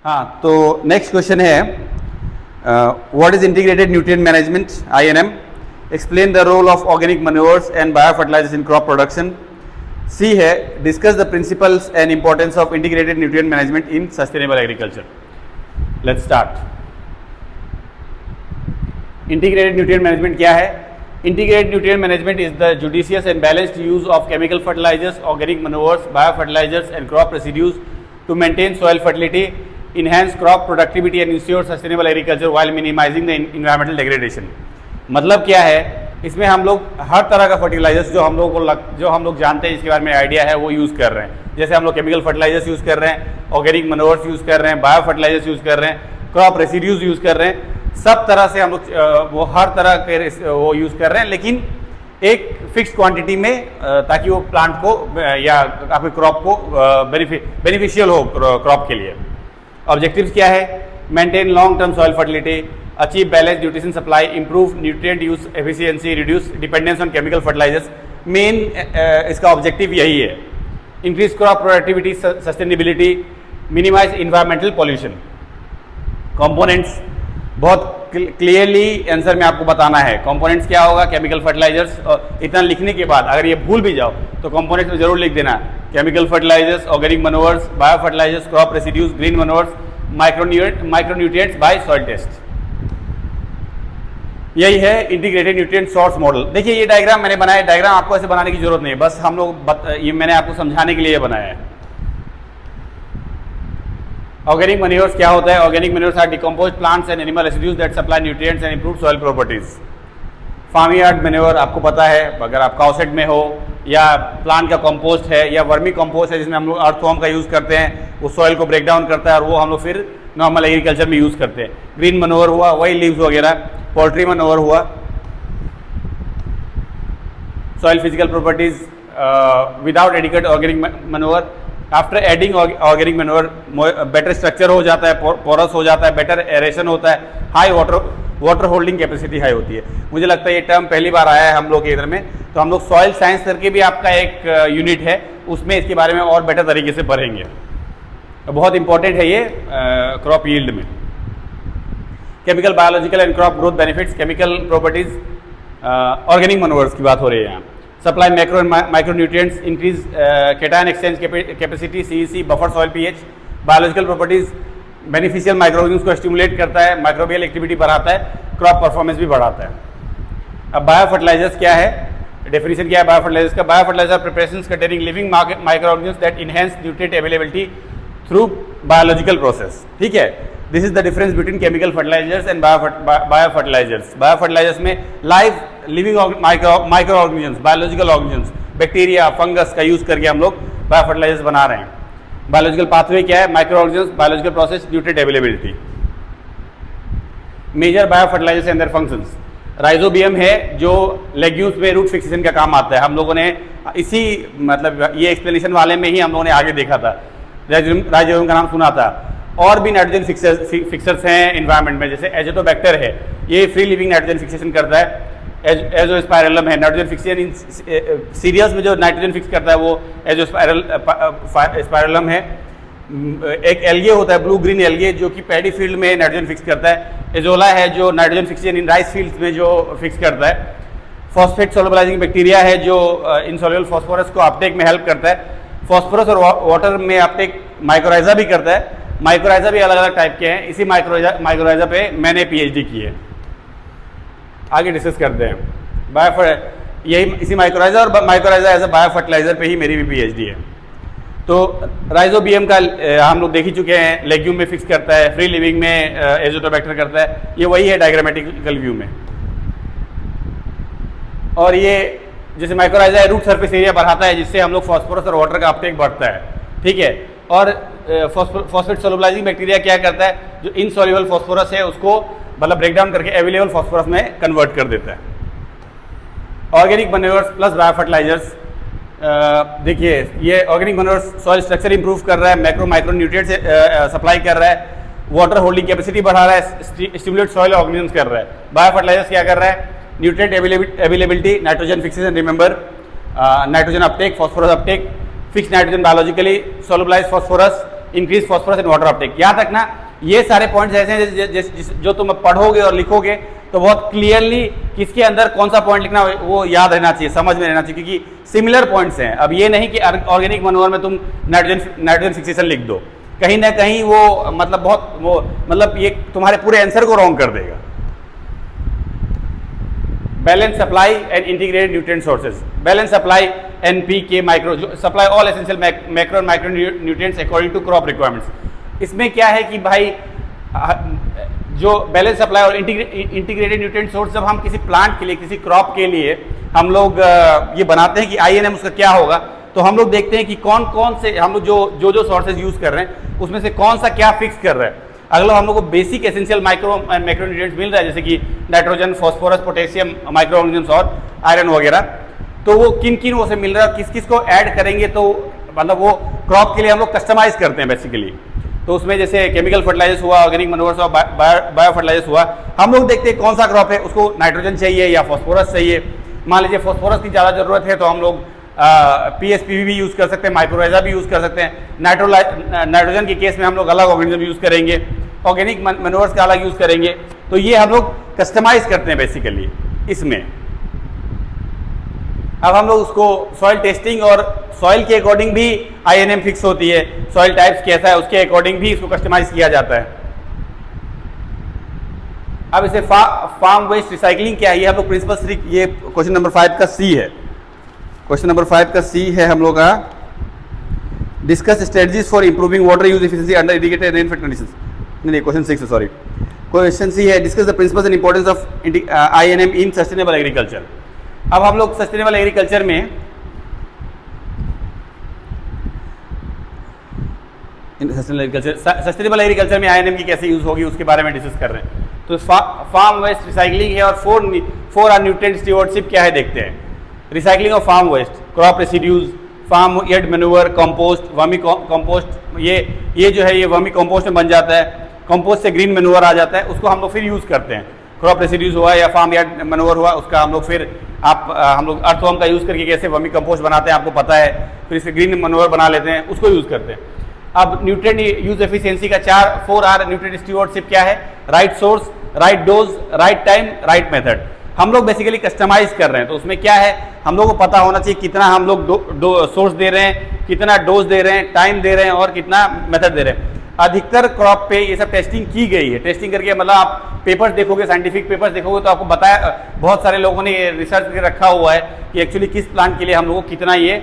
हाँ, तो next question है what is integrated nutrient management INM, explain the role of organic manures and bio fertilisers in crop production. C है discuss the principles and importance of integrated nutrient management in sustainable agriculture. Let's start. Integrated nutrient management क्या है? Integrated nutrient management is the judicious and balanced use of chemical fertilisers, organic manures, bio fertilisers and crop residues to maintain soil fertility, enhance crop productivity and ensure sustainable agriculture while minimizing the environmental degradation। मतलब क्या है? इसमें हम लोग हर तरह का fertilisers जो हम लोग जानते हैं, जिसके बारे में आइडिया है, वो यूज़ कर रहे हैं। जैसे हम लोग केमिकल फर्टिलाइजर्स यूज़ कर रहे हैं, ऑर्गेनिक मैन्योर्स यूज़ कर रहे हैं, बायो फर्टिलाइजर्स यूज़ कर रहे हैं, क्रॉप रेसिड्यूज यूज़ कर रहे हैं। सब तरह से हम लोग वो हर तरह के वो यूज़ कर रहे हैं, लेकिन एक फिक्स क्वांटिटी में, ताकि वो प्लांट को या आपके क्रॉप को बेनिफिशियल हो क्रॉप के लिए। ऑब्जेक्टिव्स क्या है? Maintain long term soil fertility, achieve balance nutrition supply, improve nutrient use efficiency, reduce dependence on chemical fertilisers. Main इसका ऑब्जेक्टिव यही है। Increase crop productivity, sustainability, minimise environmental pollution. Components बहुत clearly answer में आपको बताना है। कंपोनेंट्स क्या होगा? Chemical fertilisers. और इतना लिखने के बाद अगर ये भूल भी जाओ तो कंपोनेंट्स में जरूर लिख देना, chemical fertilisers, organic manures, bio fertilisers, crop residues, green manures, micronutrients by soil test. यही है इंटीग्रेटेड न्यूट्रिएंट सोर्स मॉडल। देखिए ये डायग्राम मैंने बनाया है। डायग्राम आपको ऐसे बनाने की जरूरत नहीं है, बस हम लोग ये मैंने आपको समझाने के लिए बनाया है। ऑर्गेनिक मैन्योर्स क्या होता है? Organic manures are decomposed plants and animal residues that supply nutrients and improve soil properties. Farm yard manure आपको पता है, अगर आप काउसेट में हो, या प्लांट का कंपोस्ट है, या वर्मी कंपोस्ट है जिसमें हम लोग अर्थवॉर्म का यूज़ करते हैं, वो सॉइल को ब्रेक डाउन करता है और वो हम लोग फिर नॉर्मल एग्रीकल्चर में यूज़ करते हैं। ग्रीन मैन्योर हुआ वही लीव्स वगैरह, पोल्ट्री मैन्योर हुआ, soil physical properties without adequate organic manure. After adding organic manure better structure हो जाता है, पोरस हो जाता है, बेटर एरेशन होता है, high water holding capacity high होती है। मुझे लगता है ये टर्म पहली बार आया है हम लोग के इधर में, तो हम लोग सॉइल साइंस करके भी आपका एक यूनिट है, उसमें इसके बारे में और बेटर तरीके से पढ़ेंगे। बहुत इंपॉर्टेंट है ये क्रॉप यील्ड में। Chemical, biological and crop growth benefits, chemical properties, organic manures की बात हो रही है यहाँ। Supply macro and micronutrients, increase cation exchange capacity, CEC, buffer soil pH। Biological properties, beneficial microorganism को स्टिमुलेट करता है, माइक्रोबियल एक्टिविटी बढ़ाता है, क्रॉप परफॉर्मेंस भी बढ़ाता है। अब बायो फर्टिलाइजर्स क्या है? डेफिनेशन क्या है बायो फर्टिलाइजर्स का? Bio fertiliser preparations containing living microorganisms that enhance nutrient availability through biological process. ठीक है, this is the difference between chemical fertilisers and bio fertilisers. Bio fertilisers में live living micro organisms, biological organisms, bacteria, fungus का use करके हम लोग bio fertilisers बना रहे हैं। बायोलॉजिकल पाथवे क्या है? Micro organisms, biological process, nutrient availability. Major bio fertilisers and their functions. Rhizobium है जो लेग्यूम्स में रूट फिक्सेशन का काम आता है। हम लोगों ने इसी मतलब ये एक्सप्लेनेशन वाले में ही हम लोगों ने आगे देखा था, राइजोबियम का नाम सुना था। और भी नाइट्रोजन फिक्सर्स हैं एनवायरनमेंट में, जैसे एजोटोबैक्टर है, ये फ्री लिविंग नाइट्रोजन फिक्सेशन करता है। एजोस्पाइरलम है, नाइट्रोजन फिक्सेशन इन सीरियल्स में जो नाइट्रोजन फिक्स करता है वो एजोस्पाइरलम है। एक एल्गे होता है, ब्लू ग्रीन एल्गे, जो कि पैडी फील्ड में नाइट्रोजन फिक्स करता है। एजोला है जो nitrogen fixation in rice fields में जो फिक्स करता है। फॉस्फेट सोलुबलाइजिंग बैक्टीरिया है जो इनसॉल्युबल फास्फोरस को अपटेक में हेल्प करता है। फॉस्फोरस और वाटर में अपटेक माइक्रोराइजा भी करता है। माइक्रोराइजा भी अलग अलग टाइप के हैं। इसी माइक्रोराइजा पे मैंने PhD की है, आगे डिस्कस करते हैं। यही इसी माइक्रोराइजा और mycorrhiza as a bio fertiliser पे ही मेरी भी PhD है। तो राइजोबियम का हम लोग देख ही चुके हैं, लेग्यूम में फिक्स करता है, फ्री लिविंग में एजोटोबैक्टर करता है। ये वही है डायग्रामेटिकल व्यू में। और ये जैसे माइक्रोराइजा रूट सरफेस एरिया बढ़ाता है, जिससे हम लोग फॉस्फोरस और वाटर का अपटेक बढ़ता है। ठीक है, और फॉस्फेट सोलुबलाइजिंग बैक्टीरिया क्या करता है? जो इनसॉल्युबल फॉस्फोरस है उसको मतलब ब्रेक डाउन करके अवेलेबल फॉस्फोरस में कन्वर्ट कर देता है। Organic manures plus bio fertilisers, देखिए ये organic manures soil structure improve कर रहा है, माइक्रो न्यूट्रिएंट्स सप्लाई कर रहा है, वाटर होल्डिंग कैपेसिटी बढ़ा रहा है, स्टिमुलेट सॉइल ऑर्गेनिजम्स कर रहा है। बायो फर्टिलाइजर्स क्या कर रहा है? Nutrient availability, nitrogen fixation, remember nitrogen uptake, phosphorus uptake, fix nitrogen biologically, solubilise phosphorus, increase phosphorus and water uptake. यहाँ तक ना ये सारे पॉइंट्स ऐसे हैं जो तुम पढ़ोगे और लिखोगे तो बहुत क्लियरली किसके अंदर कौन सा पॉइंट लिखना वो याद रहना चाहिए, समझ में रहना चाहिए, क्योंकि सिमिलर पॉइंट्स हैं। अब ये नहीं कि ऑर्गेनिक मनोवर में तुम नाइट्रोजन फिक्सेशन लिख दो, कहीं ना कहीं वो मतलब बहुत वो मतलब ये तुम्हारे पूरे आंसर को रॉन्ग कर देगा। Balance supply and integrated nutrient sources. Balance supply NPK micro जो supply all essential macro and micro nutrients according to crop requirements. इसमें क्या है कि भाई जो बैलेंस सप्लाई और इंटीग्रेटेड न्यूट्रिएंट सोर्स जब हम किसी प्लांट के लिए किसी क्रॉप के लिए हम लोग ये बनाते हैं कि INM उसका क्या होगा, तो हम लोग देखते हैं कि कौन कौन से हम लोग जो सोर्सेज यूज कर रहे हैं उसमें से कौन सा क्या फिक्स कर रहा है। अगला हम लोग को basic essential micro and macronutrients मिल रहा है जैसे कि nitrogen, phosphorus, potassium, micro organisms और आयरन वगैरह, तो वो किन किन वो से मिल रहा है, किस किस को ऐड करेंगे, तो मतलब वो क्रॉप के लिए हम लोग कस्टमाइज करते हैं बेसिकली। तो उसमें जैसे केमिकल फर्टिलाइजर्स हुआ, ऑर्गेनिक मनोवर्स हुआ, बायो फर्टिलाइजर्स हुआ, हम लोग देखते हैं कौन सा क्रॉप है उसको नाइट्रोजन चाहिए या फास्फोरस चाहिए। मान लीजिए फास्फोरस की ज़्यादा जरूरत है तो हम लोग PSPV भी यूज़ कर सकते हैं, माइक्रोराइजा भी यूज़ कर सकते हैं। नाइट्रोजन के केस में हम लोग अलग ऑर्गेनिज्म यूज़ करेंगे, ऑर्गेनिक मनोवर्स का अलग यूज़ करेंगे। तो ये हम लोग कस्टमाइज करते हैं बेसिकली इसमें। अब हम लोग उसको सॉइल टेस्टिंग और सॉइल के अकॉर्डिंग भी INM फिक्स होती है, सॉइल टाइप्स कैसा है उसके अकॉर्डिंग भी इसको कस्टमाइज किया जाता है। अब इसे फार्म वेस्ट रिसाइकलिंग क्या है, ये हम लोग प्रिंसिपल 3, ये क्वेश्चन नंबर 5 का C है। क्वेश्चन नंबर 5 का C है हम लोग का, discuss strategies for improving water use efficiency under irrigated rainfed conditions. नहीं, क्वेश्चन 6 है, सॉरी। क्वेश्चन C है, discuss the principles and importance of INM in sustainable agriculture. अब हम लोग सस्टेनेबल एग्रीकल्चर में सस्टेनेबल एग्रीकल्चर में INM की कैसे यूज होगी उसके बारे में डिस्कस कर रहे हैं। तो फार्म वेस्ट रिसाइकलिंग है और 4 आर न्यूट्रिएंट स्टीवर्डशिप क्या है देखते हैं। Recycling of farm waste, crop residues, farm yard manure, compost, vermi compost, ये जो है ये वर्मी कंपोस्ट में बन जाता है। कंपोस्ट से ग्रीन मैन्योर आ जाता है, उसको हम लोग फिर यूज़ करते हैं। क्रॉप रेसिड्यूज हुआ या फार्म यार्ड मैन्योर हुआ, उसका हम लोग फिर हम लोग अर्थवर्म का यूज़ करके कैसे वर्मी कंपोस्ट बनाते हैं आपको पता है, फिर इसे ग्रीन मैन्योर बना लेते हैं, उसको यूज़ करते हैं। अब न्यूट्रिएंट यूज एफिशिएंसी का 4 आर न्यूट्रिएंट स्टीवर्डशिप क्या है, right source, right dose, right time, right method. हम लोग बेसिकली कस्टमाइज कर रहे हैं, तो उसमें क्या है हम लोग को पता होना चाहिए कितना हम लोग सोर्स दे रहे हैं, कितना डोज दे रहे हैं, टाइम दे रहे हैं और कितना मेथड दे रहे हैं। अधिकतर क्रॉप पे ये सब टेस्टिंग की गई है। टेस्टिंग करके मतलब आप पेपर्स देखोगे, साइंटिफिक पेपर्स देखोगे तो आपको बताया, बहुत सारे लोगों ने रिसर्च करके रखा हुआ है कि एक्चुअली किस प्लांट के लिए हम लोगों को कितना ये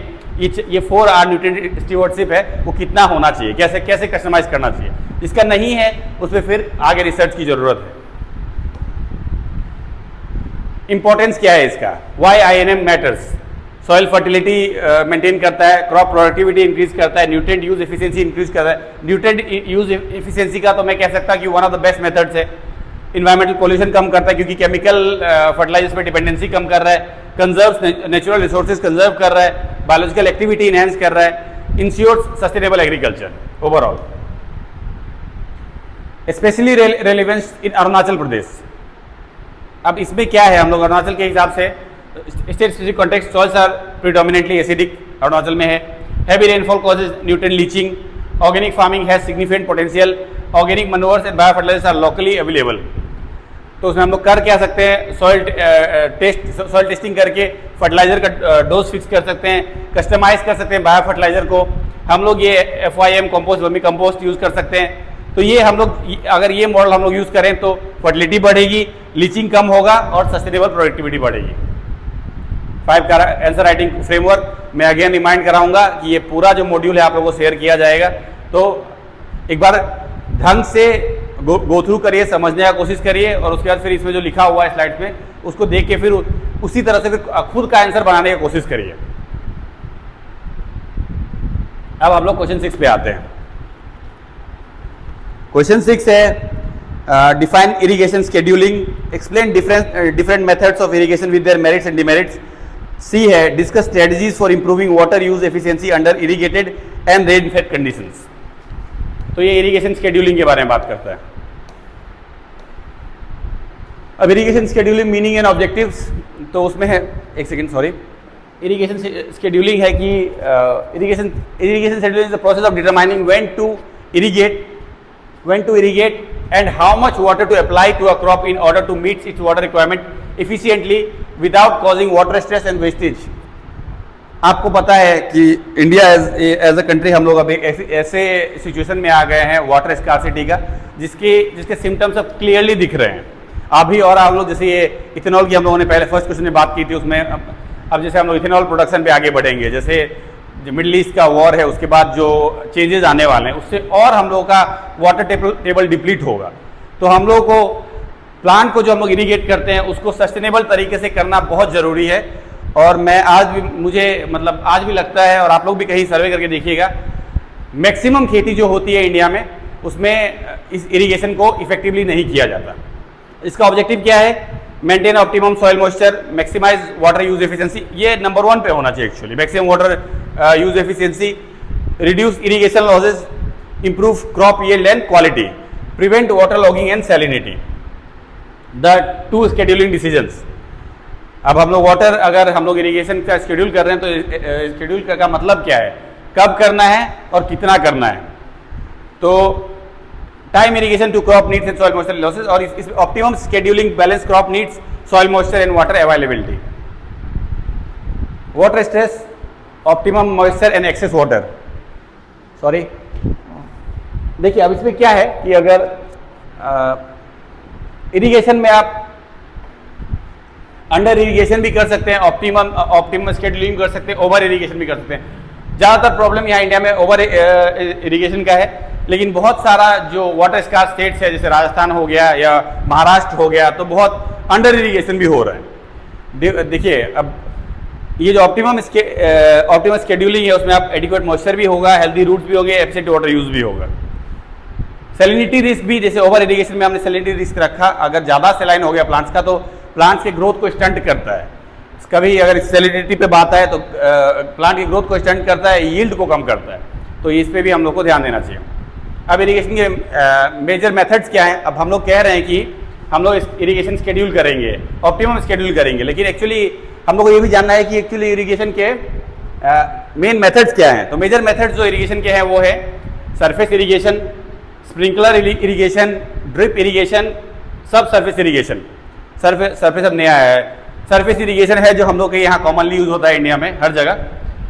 4 आर न्यूट्रिएंट स्टीवर्डशिप है वो कितना होना चाहिए, कैसे कैसे कस्टमाइज करना चाहिए। जिसका नहीं है उस पर फिर आगे रिसर्च की जरूरत है। इंपॉर्टेंस क्या है इसका, why INM matters. Soil fertility maintain करता है, क्रॉप प्रोडक्टिविटी इंक्रीज करता है, न्यूट्रिएंट यूज एफिशिएंसी इंक्रीज करता है। न्यूट्रिएंट यूज एफिशिएंसी का तो मैं कह सकता कि one of the best methods है। इन्वायरमेंटल पॉल्यूशन कम करता है क्योंकि केमिकल फर्टिलाइजर्स पे डिपेंडेंसी कम कर रहा है, कंजर्व नेचुरल रिसोर्सेज कंजर्व कर रहा है, बायोलॉजिकल एक्टिविटी इनहेंस कर रहा है, ensures sustainable agriculture overall. Especially relevance in Arunachal Pradesh. अब इसमें क्या है, हम लोग अरुणाचल के हिसाब से state specific context, soils are predominantly acidic, Arunachal में है। Heavy rainfall causes nutrient leaching, organic farming has significant potential, organic manures and bio fertilisers are locally available. तो उसमें हम लोग कर क्या सकते हैं, सॉइल टेस्टिंग करके फर्टिलाइजर का डोज फिक्स कर सकते हैं, कस्टमाइज कर सकते हैं बायो फर्टिलाइजर को। हम लोग ये FYM compost, vermi compost use कर सकते हैं। तो ये हम लोग अगर ये मॉडल हम लोग यूज़ करें तो फर्टिलिटी बढ़ेगी, लीचिंग कम होगा और सस्टेनेबल प्रोडक्टिविटी बढ़ेगी। 5 का आंसर राइटिंग फ्रेमवर्क मैं अगेन रिमाइंड कराऊंगा कि ये पूरा जो मॉड्यूल है आप लोगों को शेयर किया जाएगा, तो एक बार ढंग से गो थ्रू करिए, समझने का कोशिश करिए और उसके बाद फिर इसमें जो लिखा हुआ है स्लाइड्स में उसको देख के फिर उसी तरह से फिर खुद का आंसर बनाने की कोशिश करिए। अब हम लोग क्वेश्चन 6 पे आते हैं। क्वेश्चन 6 है define irrigation scheduling, explain different methods of irrigation with their merits and demerits. C है discuss strategies for improving water use efficiency under irrigated and rain fed conditions. तो ये इरिगेशन शेड्यूलिंग के बारे में बात करता है। अब irrigation scheduling meaning and objectives, तो उसमें है, एक सेकेंड सॉरी, इरिगेशन शेड्यूलिंग है कि irrigation scheduling is the process of determining when to irrigate, when to irrigate, and how much water to apply to a crop in order to meet its water requirement efficiently without causing water stress and wastage. आपको पता है कि India as a country हम लोग अभी ऐसे situation में आ गए हैं वाटर स्कार्सिटी का, जिसके सिम्टम्स अब क्लियरली दिख रहे हैं अभी। और आप लोग जैसे ये इथेनॉल की हम लोगों ने पहले फर्स्ट क्वेश्चन में बात की थी, उसमें अब जैसे हम लोग इथेनॉल प्रोडक्शन पे आगे बढ़ेंगे, जैसे जो मिडिल ईस्ट का वॉर है उसके बाद जो चेंजेस आने वाले हैं उससे और हम लोगों का वाटर टेबल डिप्लीट होगा। तो हम लोग को प्लांट को जो हम लोग इरीगेट करते हैं उसको सस्टेनेबल तरीके से करना बहुत ज़रूरी है। और मैं आज भी लगता है, और आप लोग भी कहीं सर्वे करके देखिएगा, मैक्सिमम खेती जो होती है इंडिया में उसमें इस इरिगेशन को इफेक्टिवली नहीं किया जाता। इसका ऑब्जेक्टिव क्या है? Maintain optimum soil moisture, maximise water use efficiency. ये नंबर 1 पे होना चाहिए actually, maximum water use efficiency, reduce irrigation losses, improve crop yield and quality, prevent water logging and salinity. The 2 scheduling decisions. अब हम लोग water, अगर हम लोग इरिगेशन का शेड्यूल कर रहे हैं तो शेड्यूल का मतलब क्या है, कब करना है और कितना करना है। तो time irrigation to crop needs and soil moisture losses, और इस optimum scheduling balance crop needs, soil moisture and water availability, water stress, optimum moisture and excess water. Sorry, देखिए अब इसमें क्या है कि अगर इरिगेशन में आप अंडर इरिगेशन भी कर सकते हैं, ऑप्टिमम शेड्यूलिंग कर सकते हैं, ओवर इरिगेशन भी कर सकते हैं। ज़्यादातर प्रॉब्लम यहाँ इंडिया में ओवर इरिगेशन का है, लेकिन बहुत सारा जो वाटर स्कार्स स्टेट्स है जैसे राजस्थान हो गया या महाराष्ट्र हो गया तो बहुत अंडर इरिगेशन भी हो रहा है। देखिए अब ये जो ऑप्टिमम शेड्यूलिंग है उसमें आप एडिक्वेट मॉइस्चर भी होगा, हेल्दी रूट्स भी होंगे, एफिशिएंट वाटर यूज भी होगा। सैलिनिटी रिस्क भी, जैसे ओवर इरिगेशन में हमने सैलिनिटी रिस्क रखा, अगर ज़्यादा सैलाइन हो गया प्लांट्स का तो प्लांट्स के ग्रोथ को स्टंट करता है। कभी अगर सैलिनिटी पे बात आए तो प्लांट की ग्रोथ को स्टंट करता है, यील्ड को कम करता है, तो इस पे भी हम लोग को ध्यान देना चाहिए। अब इरिगेशन के मेजर मेथड्स क्या हैं? अब हम लोग कह रहे हैं कि हम लोग इरिगेशन शेड्यूल करेंगे, ऑप्टिमम शेड्यूल करेंगे, लेकिन एक्चुअली हम लोग को ये भी जानना है कि एक्चुअली इरिगेशन के मेन मेथड्स क्या हैं। तो मेजर मेथड्स जो इरिगेशन के हैं वो है surface irrigation, sprinkler irrigation, drip irrigation, सब सरफेस इरिगेशन। सरफेस अब नया है। सरफेस इरिगेशन है जो हम लोग के यहाँ कॉमनली यूज होता है इंडिया में हर जगह।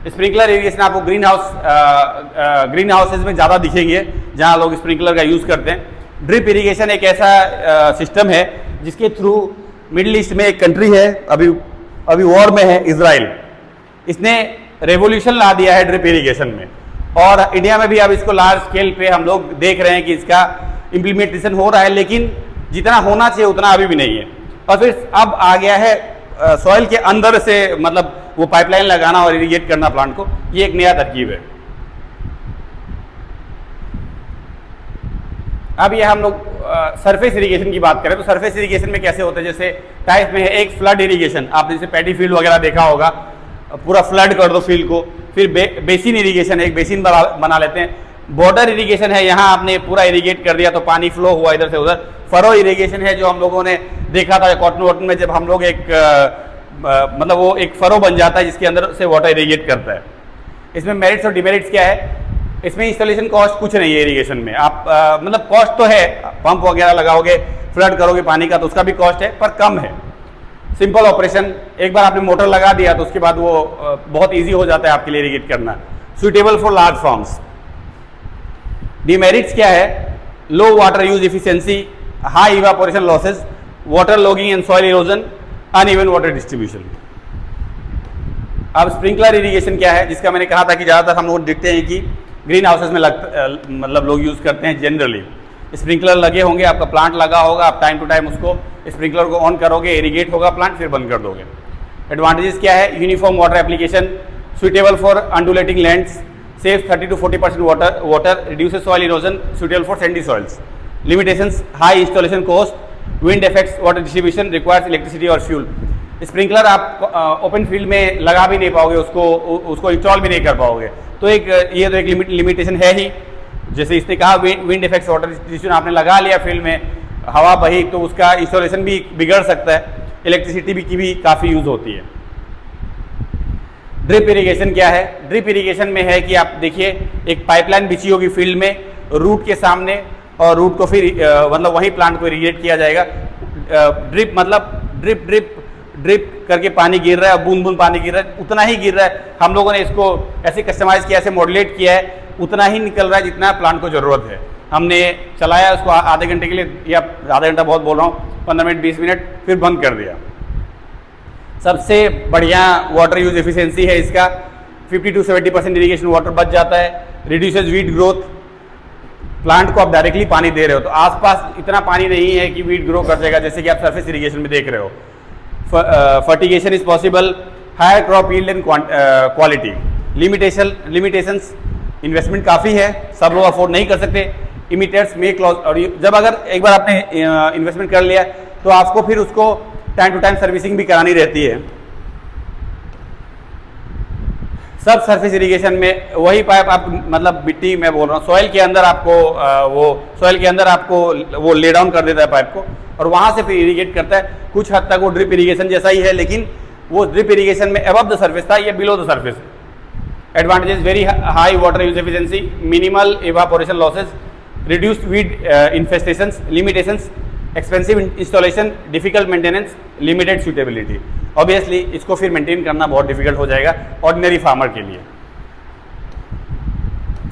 स्प्रिंकलर इरिगेशन आपको ग्रीन हाउसेज में ज़्यादा दिखेंगे जहाँ लोग स्प्रिंकलर का यूज़ करते हैं। ड्रिप इरिगेशन एक ऐसा सिस्टम है जिसके थ्रू मिडिल ईस्ट में एक कंट्री है, अभी वॉर में है, इजराइल, इसने रेवोल्यूशन ला दिया है ड्रिप इरिगेशन में। और इंडिया में भी अब इसको लार्ज स्केल पे हम लोग देख रहे हैं कि इसका इम्प्लीमेंटेशन हो रहा है, लेकिन जितना होना चाहिए उतना अभी भी नहीं है। और फिर अब आ गया है सॉइल के अंदर से, मतलब वो पाइपलाइन लगाना और इरिगेट करना प्लांट को, ये एक नया तरकीब है। अब ये हम लोग सरफेस इरिगेशन की बात करें तो सरफेस इरिगेशन में कैसे होता है, जैसे टाइप में है एक फ्लड इरिगेशन, आपने जैसे पैडी फील्ड वगैरह देखा होगा, पूरा फ्लड कर दो फील्ड को। फिर बेसिन इरिगेशन, एक बेसिन बना लेते हैं। बॉर्डर इरिगेशन है, यहाँ आपने पूरा इरिगेट कर दिया तो पानी फ्लो हुआ इधर से उधर। फरो इरिगेशन है जो हम लोगों ने देखा था कॉटन वॉटन में, जब हम लोग मतलब वो एक फरो बन जाता है जिसके अंदर से वाटर इरिगेट करता है। इसमें मेरिट्स और डिमेरिट्स क्या है? इसमें इंस्टॉलेशन कॉस्ट कुछ नहीं है इरिगेशन में। आप मतलब कॉस्ट तो है, पंप वगैरह लगाओगे, फ्लड करोगे पानी का तो उसका भी कॉस्ट है, पर कम है। सिंपल ऑपरेशन, एक बार आपने मोटर लगा दिया तो उसके बाद वो बहुत ईजी हो जाता है आपके लिए इरिगेट करना। Suitable for large farms. Demerits क्या है? Low water use efficiency, high evaporation losses, water logging and soil erosion, uneven water distribution. अब स्प्रिंकलर इरिगेशन क्या है, जिसका मैंने कहा था कि ज़्यादातर हम लोग देखते हैं कि ग्रीन हाउसेज में मतलब लोग यूज़ करते हैं जनरली। स्प्रिंकलर लगे होंगे, आपका प्लांट लगा होगा, आप टाइम टू टाइम उसको स्प्रिंकलर को ऑन करोगे, इरिगेट होगा प्लांट, फिर बंद कर दोगे। एडवांटेजेस क्या है? Uniform water application, suitable for undulating lands, save 30 to 40% water, reduces soil erosion, suitable for Sandy soils. Limitations, high installation cost, wind effects water distribution, requires electricity और fuel. Sprinkler आप open field में लगा भी नहीं पाओगे, उसको install भी नहीं कर पाओगे, तो ये तो एक लिमिटेशन है ही। जैसे इसने कहा विंड इफेक्ट्स वाटर डिस्ट्रीब्यूशन, आपने लगा लिया फील्ड में, हवा बही तो उसका इंस्टॉलेशन भी बिगड़ सकता है, इलेक्ट्रिसिटी की भी काफ़ी यूज़ होती है। ड्रिप इरिगेशन क्या है? ड्रिप इरिगेशन में है कि आप देखिए एक पाइपलाइन बिछी होगी फील्ड में रूट के सामने, और रूट को फिर मतलब वहीं प्लांट को इरिगेट किया जाएगा। ड्रिप मतलब ड्रिप ड्रिप ड्रिप करके पानी गिर रहा है, बूंद बूंद पानी गिर रहा है, उतना ही गिर रहा है। हम लोगों ने इसको ऐसे कस्टमाइज किया, ऐसे मॉड्यूलेट किया है, उतना ही निकल रहा है जितना प्लांट को ज़रूरत है। हमने चलाया उसको आधे घंटे के लिए, या आधा घंटा बहुत बोल रहा हूँ, 15 मिनट 20 मिनट, फिर बंद कर दिया। सबसे बढ़िया वाटर यूज एफिशिएंसी है इसका, 50 to 70% इरीगेशन वाटर बच जाता है। रिड्यूसेज वीड ग्रोथ, प्लांट को आप डायरेक्टली पानी दे रहे हो तो आसपास इतना पानी नहीं है कि वीड ग्रो कर जाएगा, जैसे कि आप सरफेस इरीगेशन में देख रहे हो। Fertigation is possible, higher crop yield and quality. Limitations, investment काफ़ी है, सब लोग अफोर्ड नहीं कर सकते। इमिटेट्स मेक लॉस, और जब अगर एक बार आपने इन्वेस्टमेंट कर लिया तो आपको फिर उसको टाइम टू टाइम सर्विसिंग भी करानी रहती है। सब सरफेस इरिगेशन में वही पाइप आप मतलब मिट्टी में बोल रहा हूँ, सॉइल के अंदर आपको वो ले डाउन कर देता है पाइप को, और वहाँ से फिर इरिगेट करता है। कुछ हद तक वो ड्रिप इरिगेशन जैसा ही है, लेकिन वो ड्रिप इरिगेशन में अबव द सरफेस था, ये below the surface. Advantages, very high water use efficiency, minimal evaporation losses, reduced weed infestations, limitations, expensive installation, difficult maintenance, limited suitability. Obviously इसको फिर मेंटेन करना बहुत डिफिकल्ट हो जाएगा ऑर्डिनरी फार्मर के लिए।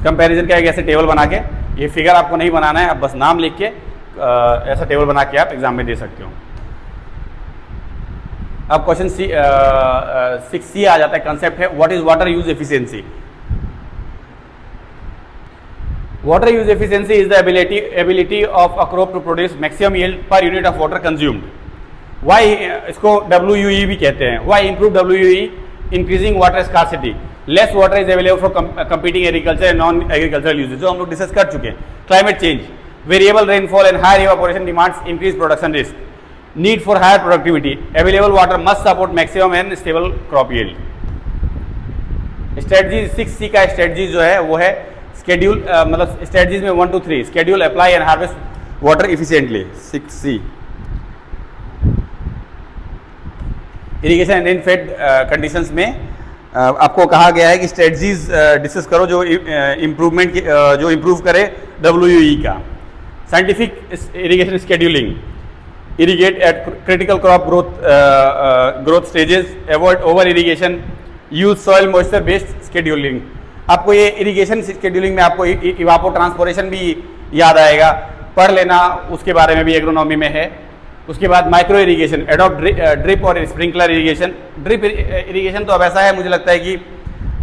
कंपैरिजन का एक ऐसे टेबल बना के, ये फिगर आपको नहीं बनाना है, आप बस नाम लिख के ऐसा टेबल बना के आप एग्जाम में दे सकते हो। अब क्वेश्चन 6C आ जाता है, कंसेप्ट है what is water use efficiency. Water use efficiency is the ability of a crop to produce maximum yield per unit of water consumed. Why, इसको WUE भी कहते हैं। Why improve WUE, increasing water scarcity, less water is available for competing agriculture and non agricultural uses, जो हम लोग discuss कर चुके हैं। Climate change, variable rainfall and higher evaporation demands increase production risk, need for higher productivity, available water must support maximum and stable crop yield. Strategy 6C का strategy जो है वो है शेड्यूल, मतलब स्ट्रेटजीज में 1 to 3, schedule, apply and harvest water efficiently. 6C irrigation and rain fed conditions में आपको कहा गया है कि स्ट्रेटजीज डिस्कस करो जो इम्प्रूव करे WUE का। Scientific irrigation scheduling, irrigate at critical crop growth stages, avoid over irrigation, use soil moisture based scheduling। आपको ये इरिगेशन शेड्यूलिंग में आपको इवापो ट्रांसपोरेशन भी याद आएगा, पढ़ लेना, उसके बारे में भी एग्रोनॉमी में है। उसके बाद माइक्रो इरिगेशन, एडॉप्ट ड्रिप और स्प्रिंकलर इरिगेशन। ड्रिप इरिगेशन तो अब ऐसा है, मुझे लगता है कि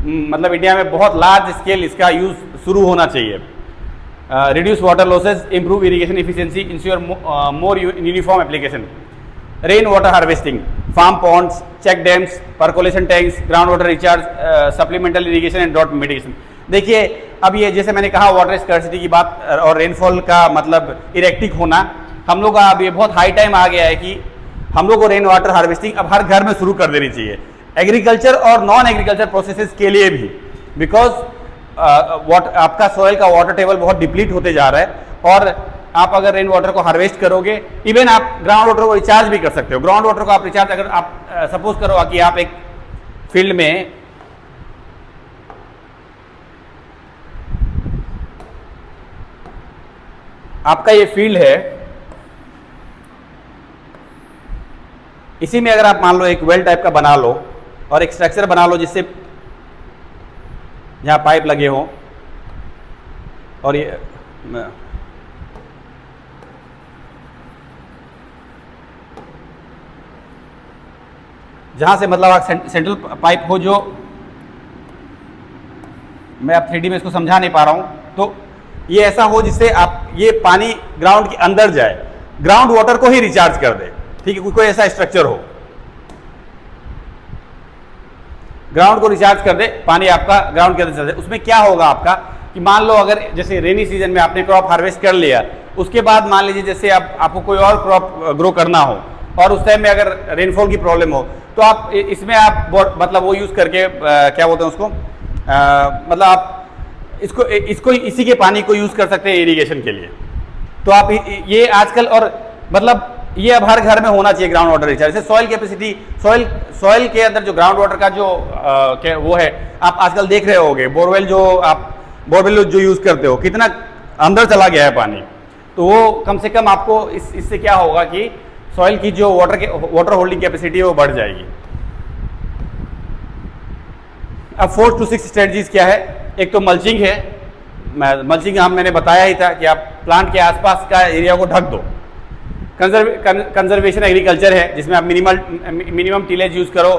मतलब इंडिया में बहुत लार्ज स्केल इसका यूज शुरू होना चाहिए। Reduce water losses, improve irrigation efficiency, ensure more uniform application. Rain water harvesting, farm ponds, check dams, percolation tanks, ground water recharge, supplemental irrigation and drought mitigation. देखिए अब ये जैसे मैंने कहा वाटर स्कैर्सिटी की बात और रेनफॉल का मतलब इरेक्टिक होना, हम लोग का अब ये बहुत हाई टाइम आ गया है कि हम लोग को रेन वाटर हार्वेस्टिंग अब हर घर में शुरू कर देनी चाहिए, एग्रीकल्चर और नॉन एग्रीकल्चर प्रोसेसेस के लिए भी। बिकॉज आपका सॉइल का वाटर टेबल बहुत डिप्लीट होते जा रहा है, और आप अगर रेन वाटर को हार्वेस्ट करोगे, इवन आप ग्राउंड वाटर को रिचार्ज भी कर सकते हो। ग्राउंड वाटर को आप रिचार्ज, अगर आप सपोज करो कि आप एक फील्ड में आपका ये फील्ड है, इसी में अगर आप मान लो एक वेल टाइप का बना लो और एक स्ट्रक्चर बना लो जिससे जहाँ पाइप लगे हों, और ये जहाँ से मतलब आप सेंट्रल पाइप हो, जो मैं अब 3D में इसको समझा नहीं पा रहा हूँ, तो ये ऐसा हो जिससे आप ये पानी ग्राउंड के अंदर जाए, ग्राउंड वाटर को ही रिचार्ज कर दे। ठीक है, कोई ऐसा स्ट्रक्चर हो, ग्राउंड को रिचार्ज कर दे, पानी आपका ग्राउंड के अंदर चल जाए। उसमें क्या होगा आपका कि मान लो अगर जैसे रेनी सीजन में आपने क्रॉप हार्वेस्ट कर लिया, उसके बाद मान लीजिए जैसे आपको कोई और क्रॉप ग्रो करना हो और उस टाइम में अगर रेनफॉल की प्रॉब्लम हो, तो आप इसमें आप मतलब वो यूज़ करके क्या बोलते हैं उसको, मतलब आप इसको इसी के पानी को यूज़ कर सकते हैं इरिगेशन के लिए। तो आप ये आजकल, और मतलब ये अब हर घर में होना चाहिए ग्राउंड वाटर रिचार्ज। जैसे सॉइल कैपेसिटी, सॉइल के अंदर जो ग्राउंड वाटर का जो क्या वो है, आप आजकल देख रहे होगे बोरवेल जो यूज़ करते हो, कितना अंदर चला गया है पानी, तो वो कम से कम आपको इससे क्या होगा कि सॉइल की जो वाटर होल्डिंग कैपेसिटी है वो बढ़ जाएगी। अब 4 to 6 स्ट्रेटजीज क्या है? एक तो मल्चिंग है। मल्चिंग मैंने बताया ही था कि आप प्लांट के आसपास का एरिया को ढक दो। कंजर्वेशन एग्रीकल्चर है जिसमें आप मिनिमम टिलेज यूज करो,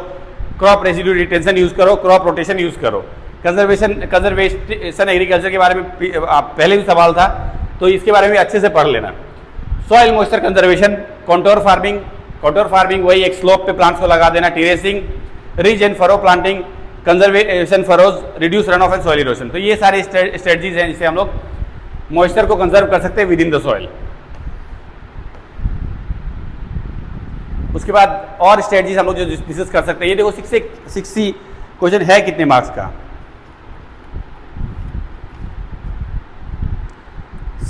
क्रॉप रेजिड्यू रिटेंशन यूज करो, क्रॉप रोटेशन यूज करो। कंजर्वेशन एग्रीकल्चर के बारे में आप पहले भी सवाल था, तो इसके बारे में अच्छे से पढ़ लेना। Soil moisture conservation, contour farming वही एक स्लोप पे प्लांट्स को लगा देना, terracing, ridge and furrow planting, conservation furrows, reduce run of and soil erosion. तो ये सारे स्ट्रेटजीज हैं जिससे हम लोग मॉइस्चर को कंजर्व कर सकते हैं विद इन द सॉइल। उसके बाद और स्ट्रेटजीज हम लोग जो डिस्कस कर सकते हैं, ये देखो 60 क्वेश्चन है कितने मार्क्स का?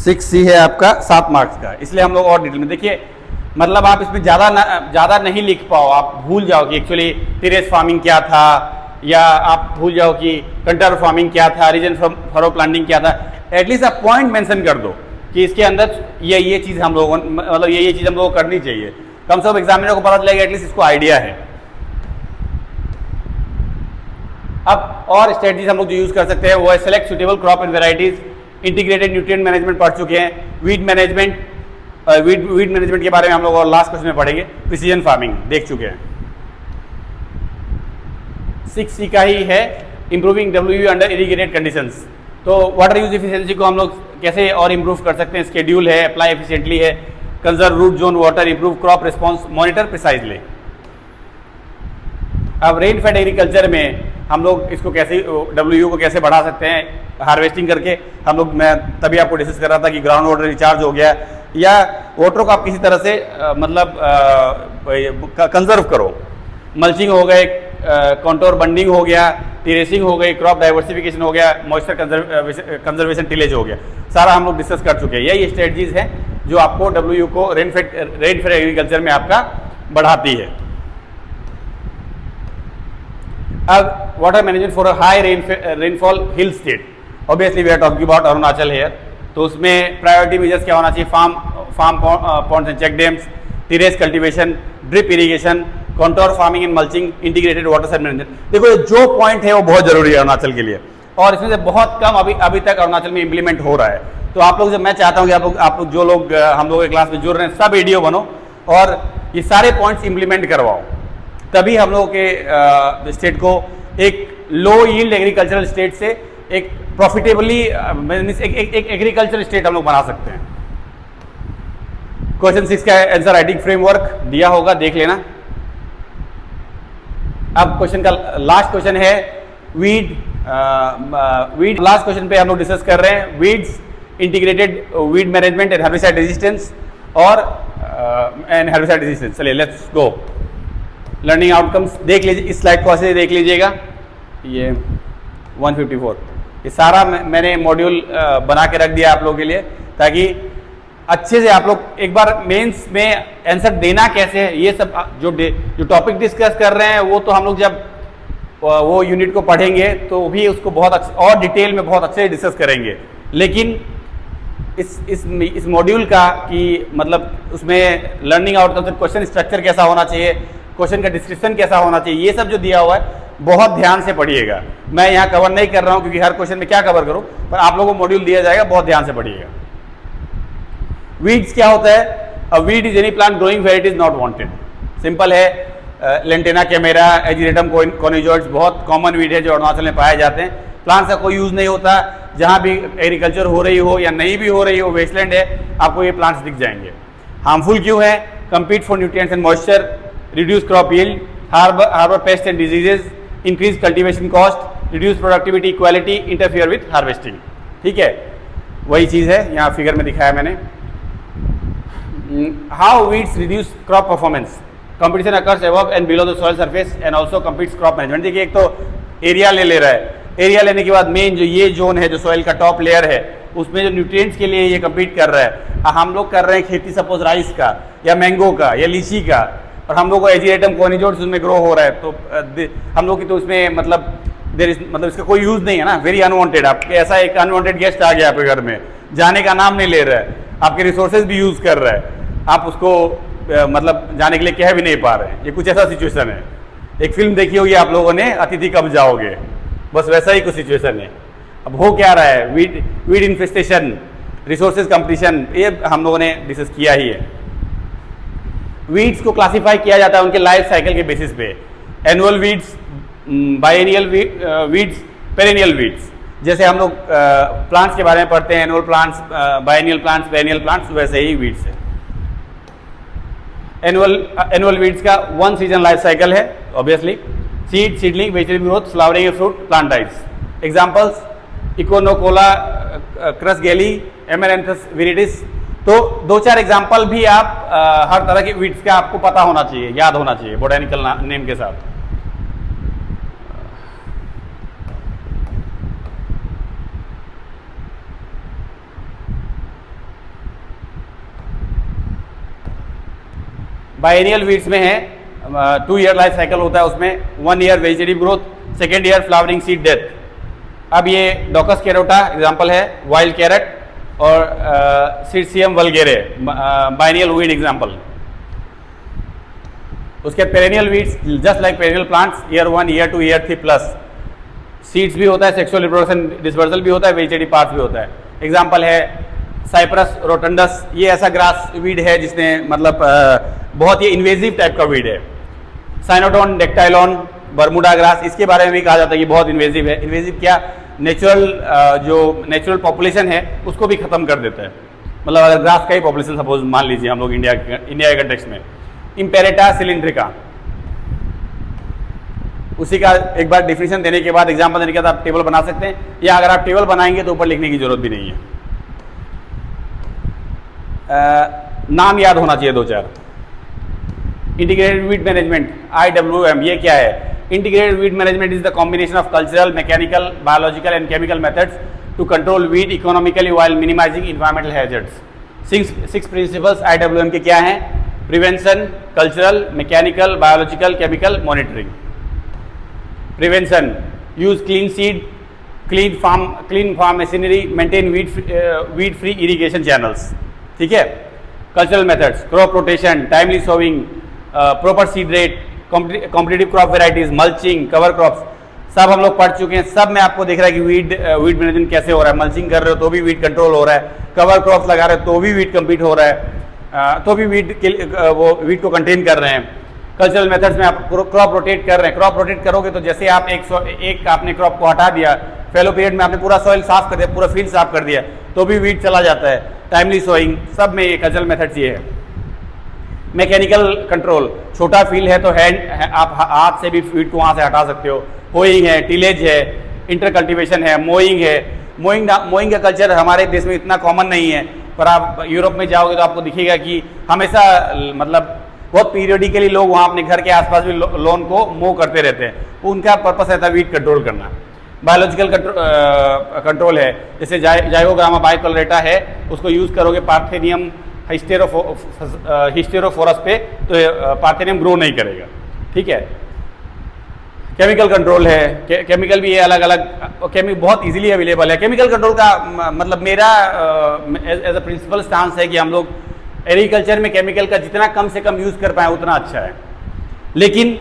6C है आपका 7 मार्क्स का, इसलिए हम लोग और डिटेल में देखिए। मतलब आप इसमें ज़्यादा नहीं लिख पाओ, आप भूल जाओ कि एक्चुअली टेरेस फार्मिंग क्या था, या आप भूल जाओ कि कंटर फार्मिंग क्या था, रीजन फरो प्लांटिंग क्या था। एटलीस्ट आप पॉइंट मेंशन कर दो कि इसके अंदर ये चीज़ हम लोगों मतलब ये चीज़ हम लोगों को करनी चाहिए। कम से कम एग्जामिनर को पता चलेगा, एटलीस्ट इसको आइडिया है। अब और स्ट्रेटजीज हम लोग जो यूज कर सकते हैं वो है select suitable crop and varieties, integrated nutrient management पढ़ चुके हैं, वीड मैनेजमेंट के बारे में हम लोग और लास्ट क्वेश्चन में पढ़ेंगे, प्रिसीजन फार्मिंग देख चुके हैं। 6C का ही है improving WU under irrigated conditions. तो वाटर यूज एफिशिएंसी को हम लोग कैसे और इम्प्रूव कर सकते हैं, स्केड्यूल है, अप्लाई एफिशिएंटली है, conserve root zone water, improve crop response, monitor precisely. अब रेन फेड एग्रीकल्चर में हम लोग इसको कैसे WU को कैसे बढ़ा सकते हैं, हार्वेस्टिंग करके हम लोग, मैं तभी आपको डिस्कस कर रहा था कि ग्राउंड वाटर रिचार्ज हो गया, या वाटर को आप किसी तरह से कंजर्व करो। मल्चिंग हो गए, कॉन्टोर बंडिंग हो गया, टेरेसिंग हो गई, क्रॉप डाइवर्सिफिकेशन हो गया, मॉइस्चर कंजर्वेशन टिलेज हो गया, सारा हम लोग डिस्कस कर चुके हैं। यही स्ट्रेटजीज हैं जो आपको WU को रेन फेड एग्रीकल्चर में आपका बढ़ाती है। अब water management for high rainfall hill state, obviously we are talking about Arunachal here, तो उसमें प्रायोरिटी मेजर्स क्या होना चाहिए? Farm ponds and check dams, terrace cultivation, drip irrigation, contour farming and mulching, integrated water management. देखो ये जो point है वो बहुत जरूरी है अरुणाचल के लिए, और इसमें से बहुत कम अभी तक अरुणाचल में इंप्लीमेंट हो रहा है। तो आप लोग, जब मैं चाहता हूँ कि आप लोग जो लोग हम लोग के क्लास में जुड़ रहे हैं, सब वीडियो बनो और ये सारे पॉइंट्स इंप्लीमेंट करवाओ, तभी हम लोग के स्टेट को एक लो यील्ड एग्रीकल्चरल स्टेट से एक प्रॉफिटेबली एक एग्रीकल्चर स्टेट हम लोग बना सकते हैं। क्वेश्चन 6 का आंसर राइटिंग फ्रेमवर्क दिया होगा, देख लेना। अब क्वेश्चन का लास्ट क्वेश्चन है वीड। लास्ट क्वेश्चन पे हम लोग डिस्कस कर रहे हैं weeds, integrated weed management and herbicide resistance और हेर्बिसाइड रेजिस्टेंस। चलिए लेट्स गो। लर्निंग आउटकम्स देख लीजिए, इस स्लाइड को ऐसे देख लीजिएगा, ये 154, ये सारा मैंने मॉड्यूल बना के रख दिया आप लोगों के लिए, ताकि अच्छे से आप लोग एक बार मेंस में आंसर देना कैसे है, ये सब जो टॉपिक डिस्कस कर रहे हैं वो तो हम लोग जब वो यूनिट को पढ़ेंगे तो भी उसको बहुत और डिटेल में बहुत अच्छे से डिस्कस करेंगे। लेकिन इस मॉड्यूल का कि मतलब उसमें लर्निंग आउटकम से क्वेश्चन स्ट्रक्चर कैसा होना चाहिए, क्वेश्चन का डिस्क्रिप्शन कैसा होना चाहिए, ये सब जो दिया हुआ है बहुत ध्यान से पढ़िएगा। मैं यहाँ कवर नहीं कर रहा हूँ क्योंकि हर क्वेश्चन में क्या कवर करूँ, पर आप लोगों को मॉड्यूल दिया जाएगा, बहुत ध्यान से पढ़िएगा। वीड्स क्या होता है? A weed is any plant growing where it is not wanted. Simple है, लेंटेना कैमेरा, एजिरेटम कोनिजोइड्स बहुत कॉमन वीड है जो अरुणाचल में पाए जाते हैं। प्लांट्स का कोई यूज नहीं होता, जहाँ भी एग्रीकल्चर हो रही हो या नहीं भी हो रही हो, वेस्टलैंड है, आपको ये प्लांट्स दिख जाएंगे। हार्मफुल क्यों है? Compete for nutrients and moisture, reduce crop yield, harbour pest and diseases, increase cultivation cost, reduce productivity, quality, interfere with harvesting. ठीक है, वही चीज़ है यहाँ फिगर में दिखाया मैंने। How weeds reduce crop performance, competition occurs above and below the soil surface and also competes crop management. देखिए एक तो एरिया ले रहा है, एरिया लेने के बाद मेन जो ये जोन है जो सॉइल का टॉप लेयर है उसमें जो न्यूट्रिएंट्स के लिए ये कम्पीट कर रहा है। हम लोग कर रहे हैं खेती सपोज राइस का या मैंगो का या लीची का, और हम लोग को एजिरेटम कोनिजोइड्स उसमें ग्रो हो रहा है, तो हम लोग की तो उसमें मतलब इसका कोई यूज़ नहीं है ना, वेरी अनवांटेड। आपके ऐसा एक अनवांटेड गेस्ट आ गया आपके घर में जाने का नाम नहीं ले रहा है, आपके रिसोर्सेज भी यूज कर रहा है, आप उसको मतलब जाने के लिए कह भी नहीं पा रहे हैं। ये कुछ ऐसा सिचुएशन है। एक फिल्म देखी होगी आप लोगों ने, अतिथि कब जाओगे, बस वैसा ही कुछ सिचुएशन है। अब हो क्या रहा है, वीड इन्फेस्टेशन, रिसोर्सेज कंपटीशन, ये हम लोगों ने डिस्कस किया ही है। वीड्स को क्लासिफाई किया जाता है उनके लाइफ साइकिल के बेसिस पे, annual weeds, biennial weeds, perennial weeds. जैसे हम लोग प्लांट्स के बारे में पढ़ते हैं, annual plants, biennial plants, perennial plants, वैसे ही वीड्स है। एनुअल वीड्स का 1 सीजन लाइफ साइकिल है obviously, seed, seedling, vegetable growth, flowering fruit, plant types. Examples इकोनोकोला, क्रसगेली, एमेरेंथस विरिडिस। तो 2-4 एग्जाम्पल भी आप हर तरह के वीड्स का आपको पता होना चाहिए, याद होना चाहिए बोटेनिकल नेम के साथ। बाइएनियल वीड्स में है 2 ईयर लाइफ साइकिल होता है, उसमें 1 year vegetative growth, 2nd year flowering seed death. अब ये डॉकस कैरोटा एग्जांपल है, वाइल्ड कैरेट, और सिरसियम वल्गेरे बाइनियल वीड एग्जांपल। उसके perennial weeds just like perennial plants, year 1, year 2, year 3 plus. Seeds भी होता है, सेक्सुअल रिप्रोडक्शन डिस्पर्सल भी होता है, वेजिटेटिव पार्ट्स भी होता है। एग्जांपल है साइप्रस रोटंडस, ये ऐसा ग्रास वीड है जिसने मतलब बहुत ही इन्वेजिव टाइप का वीड है। साइनोडोन डेक्टाइलॉन, बर्मुडा ग्रास, इसके बारे में भी कहा जाता है कि बहुत इन्वेजिव है। इन्वेजिव क्या, नेचुरल जो नेचुरल पॉपुलेशन है उसको भी खत्म कर देता है। मतलब अगर ग्रास का ही पॉपुलेशन सपोज मान लीजिए हम लोग इंडिया के कंटेक्स्ट में, इम्पेरेटा सिलिंड्रिका, उसी का एक बार डिफिनेशन देने के बाद, एग्जाम्पल देने के बाद आप टेबल बना सकते हैं, या अगर आप टेबल बनाएंगे तो ऊपर लिखने की जरूरत भी नहीं है। नाम याद होना चाहिए 2-4। इंटीग्रेटेड वीड मैनेजमेंट, IWM, ये क्या है? Integrated weed management is the combination of cultural, mechanical, biological and chemical methods to control weed economically while minimizing environmental hazards. Six principles IWM के क्या हैं? Prevention, cultural, mechanical, biological, chemical, monitoring. Prevention: use clean seed, clean farm machinery, maintain weed free irrigation channels. ठीक है? Cultural methods: crop rotation, timely sowing, proper seed rate, competitive crop varieties, mulching, cover crops, सब हम लोग पढ़ चुके हैं। सब में आपको दिख रहा है कि वीड मैनेजमेंट कैसे हो रहा है। मल्चिंग कर रहे हो तो भी वीड कंट्रोल हो रहा है, कवर क्रॉप्स लगा रहे हो तो भी वीड कम्पीट हो रहा है, तो भी वीड को कंटेन कर रहे हैं। कल्चरल मेथड्स में आप क्रॉप रोटेट कर रहे हैं। क्रॉप रोटेट करोगे तो जैसे आप एक आपने क्रॉप को हटा दिया, फेलो पीरियड में आपने पूरा सॉइल साफ कर दिया, पूरा फील्ड साफ कर दिया, तो भी वीड चला जाता है। टाइमली सोइंग, सब में ये कल्चरल मेथड्स ये है। मैकेनिकल कंट्रोल, छोटा फील्ड है तो आप हाथ से भी वीड को वहाँ से हटा सकते हो। होइंग है, टिलेज है, इंटर कल्टिवेशन है, मोइंग है। मोइंग का कल्चर हमारे देश में इतना कॉमन नहीं है, पर आप यूरोप में जाओगे तो आपको दिखेगा कि हमेशा मतलब बहुत पीरियडिकली लोग वहाँ अपने घर के आसपास भी लॉन को मो करते रहते हैं। उनका पर्पस रहता है वीड कंट्रोल करना। बायोलॉजिकल कंट्रोल है, जैसे जाइगोग्रामा बाइकोलरेटा है, उसको यूज़ करोगे पार्थेनियम हिस्टेरोफोरस पे तो पार्थेनियम ग्रो नहीं करेगा। ठीक है। केमिकल कंट्रोल है, केमिकल भी ये अलग अलग बहुत इजीली अवेलेबल है। केमिकल कंट्रोल का मतलब मेरा एज अ प्रिंसिपल स्टांस है कि हम लोग एग्रीकल्चर में केमिकल का जितना कम से कम यूज़ कर पाए उतना अच्छा है। लेकिन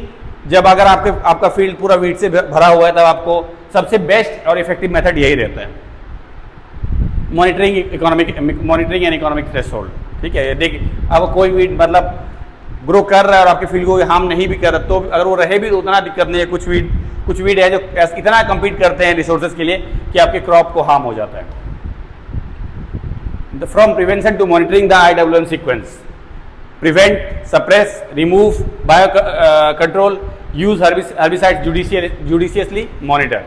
जब अगर आपका फील्ड पूरा वीड से भरा हुआ है तब आपको सबसे बेस्ट और इफेक्टिव मेथड यही रहता है, मॉनिटरिंग एंड इकोनॉमिक थ्रेशोल्ड। ठीक है। देख अब कोई वीड मतलब ग्रो कर रहा है और आपके फील्ड को हार्म नहीं भी कर रहा, तो अगर वो रहे भी तो उतना दिक्कत नहीं है। कुछ वीड है जो इतना कम्पीट करते हैं रिसोर्सेज के लिए कि आपके क्रॉप को हार्म हो जाता है। From prevention to monitoring the IWM sequence: prevent, suppress, remove, bio control, use herbicides judiciously, monitor.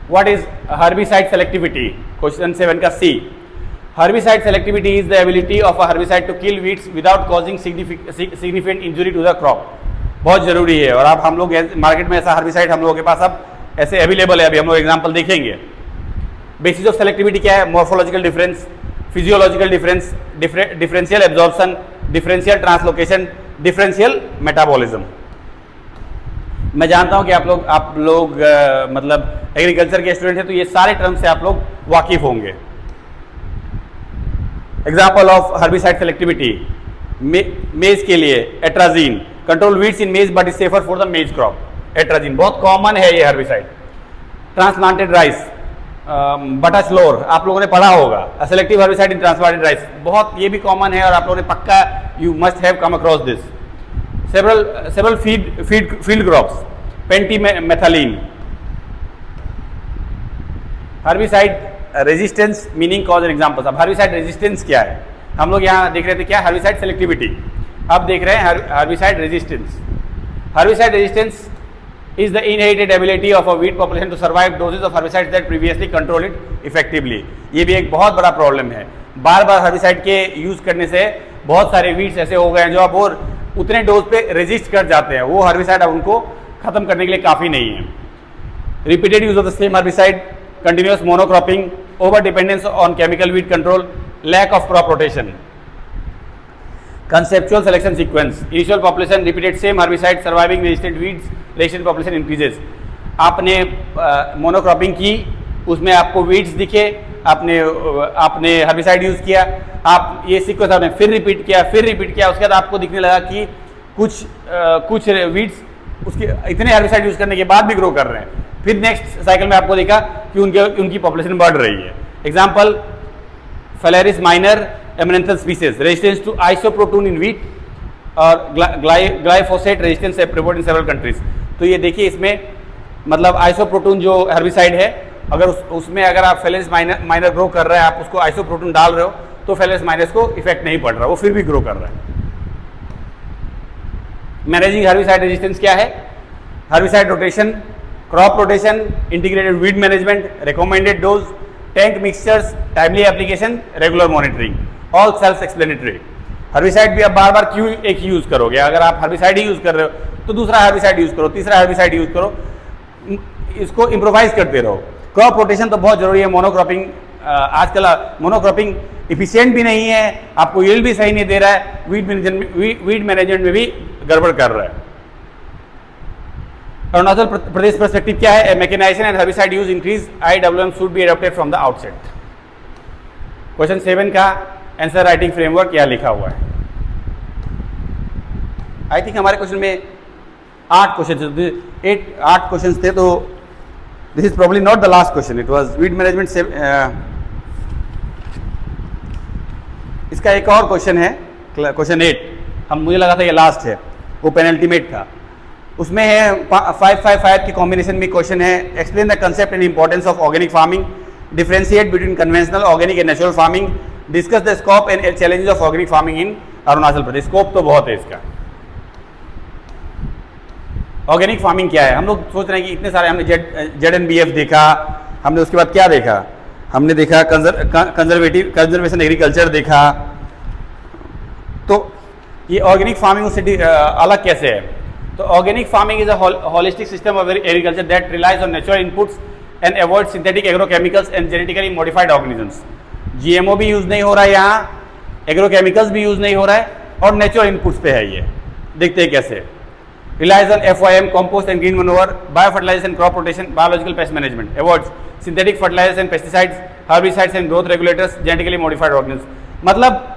What is herbicide selectivity? Question 7 का C. Herbicide selectivity is the ability of a herbicide to kill weeds without causing significant injury to the crop. बहुत जरूरी है। और अब हम लोग market में ऐसा herbicide हम लोगों के पास अब ऐसे अवेलेबल है, अभी हम लोग एग्जाम्पल देखेंगे। बेसिस ऑफ सेलेक्टिविटी क्या है? Morphological difference, physiological difference, differential absorption, differential translocation, differential metabolism. मैं जानता हूं कि आप लोग मतलब एग्रीकल्चर के स्टूडेंट हैं तो ये सारे टर्म से आप लोग वाकिफ होंगे। एग्जाम्पल ऑफ हर्बिसाइड सेलेक्टिविटी, मेज के लिए एट्राजीन, कंट्रोल वीड्स इन मेज but is safer for the मेज क्रॉप। एट्राजीन बहुत कॉमन है ये हर्बिसाइड। ट्रांसप्लांटेड राइस, बटाचलोर आप लोगों ने पढ़ा होगा, सेलेक्टिव हर्बिसाइड इन ट्रांसप्लांटेड राइस, बहुत ये भी कॉमन है और आप लोगों ने पक्का you must have come across this. Several field crops, pendimethalin. Herbicide resistance, meaning, cause and examples. अब हर्बिसाइड रेजिस्टेंस क्या है? हम लोग यहाँ देख रहे थे क्या, हर्बिसाइड सेलेक्टिविटी। अब देख रहे हैं herbicide resistance. Herbicide resistance is the inherited ability of a weed population to survive doses of herbicides that previously control it effectively। ये भी एक बहुत बड़ा प्रॉब्लम है। बार बार हर्बिसाइड के यूज करने से बहुत सारे वीड्स ऐसे हो गए हैं जो अब और उतने डोज पे रेजिस्ट कर जाते हैं, वो हर्बिसाइड अब उनको खत्म करने के लिए काफ़ी नहीं है। Repeated use of the same herbicide, continuous monocropping, over dependence on chemical weed control, lack of crop rotation. Conceptual selection sequence, initial population repeated same herbicide, surviving resistant weeds, resistant population increases। आपने monocropping की, उसमें आपको weeds दिखे, आपने herbicide use किया, आप ये sequence आपने फिर रिपीट किया, उसके बाद आपको दिखने लगा कि कुछ वीड्स उसके इतने हर्बिसाइड यूज़ करने के बाद भी ग्रो कर रहे हैं। फिर नेक्स्ट साइकिल में आपको देखा कि उनकी पॉपुलेशन बढ़ रही है। Example, phalaris minor amaranthus species, resistance to isoproturon in wheat और glyphosate resistance approved in several countries. तो ये देखिए इसमें मतलब आइसोप्रोटून जो हर्बिसाइड है, अगर उसमें अगर आप फेलेरिस माइनर ग्रो कर रहे हैं, आप उसको आइसोप्रोटून डाल रहे हो तो फेलेरिस माइनर को इफेक्ट नहीं पड़ रहा, वो फिर भी ग्रो कर रहा है। मैनेजिंग हर्बिसाइड रेजिस्टेंस क्या है? Herbicide rotation, crop rotation, integrated weed management, recommended dose, tank mixtures, timely application, regular monitoring, all self explanatory. Herbicide भी आप बार बार क्यों एक यूज करोगे? अगर आप हर्बिसाइड ही यूज कर रहे हो तो दूसरा हर्बिसाइड यूज करो, तीसरा हर्बिसाइड यूज करो, इसको इम्प्रोवाइज करते रहो। क्रॉप रोटेशन तो बहुत जरूरी है। मोनोक्रॉपिंग, आजकल मोनोक्रॉपिंग इफिशिएंट भी नहीं है, आपको यील्ड भी सही नहीं दे रहा है, वीड मैनेजमेंट में भी गड़बड़ कर रहा है। अरुणाचल प्रदेश पर्सपेक्टिव क्या है? Mechanisation and herbicide use increase, IWM should be adopted from the outset. Question 7 का आंसर राइटिंग फ्रेमवर्क क्या लिखा हुआ है? आई थिंक हमारे क्वेश्चन में 8 क्वेश्चन थे, तो this is probably not the last question, it was weed management से। इसका एक और क्वेश्चन है, क्वेश्चन 8, मुझे लगा था ये लास्ट है, वो पेनल्टीमेट था। उसमें है 555 की कॉम्बिनेशन में क्वेश्चन है, explain the concept and importance of organic farming, differentiate between conventional organic and natural farming, discuss the scope and challenges of organic farming in Arunachal Pradesh. Scope तो बहुत है इसका। ऑर्गेनिक फार्मिंग क्या है? हम लोग सोच रहे हैं कि इतने सारे, हमने ZNBF देखा, हमने उसके बाद क्या देखा, हमने देखा कंजर्वेशन एग्रीकल्चर देखा, तो ये ऑर्गेनिक फार्मिंग उससे अलग कैसे है? तो organic farming is a holistic system of agriculture that relies on natural inputs and avoid synthetic agrochemicals and genetically modified organisms. GMO भी यूज नहीं हो रहा है यहाँ, एग्रोकेमिकल्स भी यूज नहीं हो रहा है, और नेचुरल इनपुट्स पे है ये। देखते हैं कैसे। Relies on FYM, compost and green manure, bio fertilisation, crop rotation, biological pest management, avoids synthetic fertilisers and pesticides, herbicides and growth regulators, genetically modified organism. मतलब